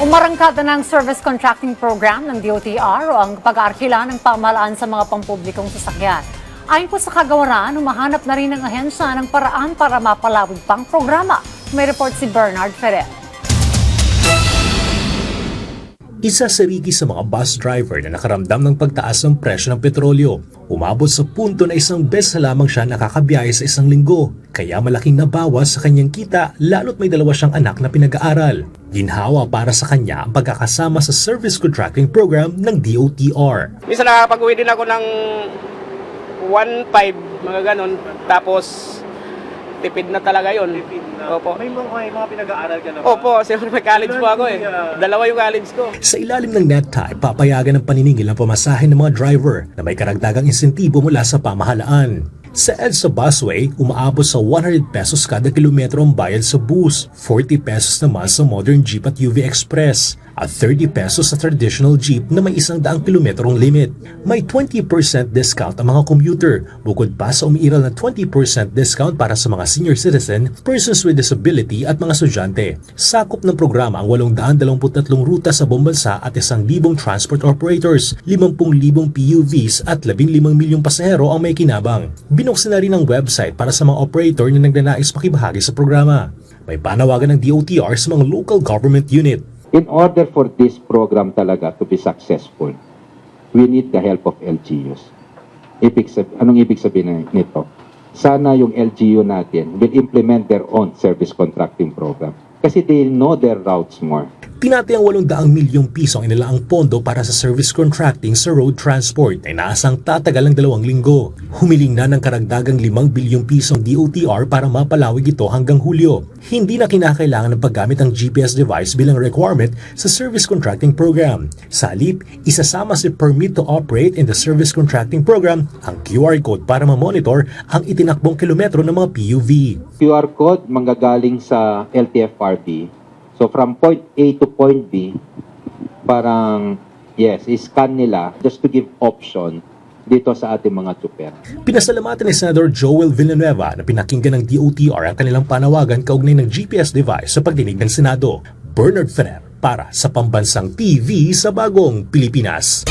Umarangkada ng service contracting program ng DOTR o ang pag-aarkila ng pamahalaan sa mga pampublikong sasakyan. Ayon po sa kagawaran, humahanap na rin ng ahensya ng paraan para mapalawig pang programa. May report si Bernard Ferrer. Isa si Ricky sa mga bus driver na nakaramdam ng pagtaas ng presyo ng petrolyo. Umabot sa punto na isang beses na lamang siya nakakabiyahe sa isang linggo. Kaya malaking nabawas sa kanyang kita lalo't may dalawa siyang anak na pinag-aaral. Ginhawa para sa kanya ang pagkakasama sa service contracting program ng DOTR. Minsan nakapag-uwi din ako ng 1.5, mga ganon. Tapos tipid na talaga yun. Opo. May mga pinag-aaral ka na ba? Opo, siyempre may college po ako eh. Dalawa yung college ko. Sa ilalim ng NETTIE, papayagan ng paniningil ang pamasahe ng mga driver na may karagdagang insentibo mula sa pamahalaan. Sa EDSA Busway, umaabot sa 100 pesos kada kilometro ang bayad sa bus, 40 pesos naman sa modern jeep at UV Express, at 30 pesos sa traditional jeep na may 100 kilometrong limit. May 20% discount ang mga commuter, bukod pa sa umiiral na 20% discount para sa mga senior citizen, persons with disability at mga estudyante. Sakop ng programa ang 823 ruta sa buong bansa at 1,000 transport operators, 50,000 PUVs at 15 milyong pasahero ang may kinabang. Binuksan na rin ang website para sa mga operator na nagnanais makibahagi sa programa. May panawagan ng DOTR sa mga local government unit. In order for this program talaga to be successful, we need the help of LGUs. Anong ibig sabihin nito? Sana yung LGU natin will implement their own service contracting program kasi they know their routes more. Tinatayang 800 milyong piso ang inilaang pondo para sa service contracting sa road transport ay naasang tatagal ng 2 linggo. Humiling na ng karagdagang 5 bilyong piso ang DOTR para mapalawig ito hanggang Hulyo. Hindi na kinakailangan ng paggamit ng GPS device bilang requirement sa service contracting program. Sa halip, isasama si permit to operate in the service contracting program ang QR code para ma-monitor ang itinakbong kilometro ng mga PUV. QR code manggagaling sa LTFRB. So from point A to point B, parang i-scan nila just to give option dito sa ating mga tsuper. Pinasalamatan ni Senator Joel Villanueva na pinakinggan ng DOTR ang kanilang panawagan kaugnay ng GPS device sa pagdinig ng Senado. Bernard Ferrer para sa Pambansang TV sa Bagong Pilipinas.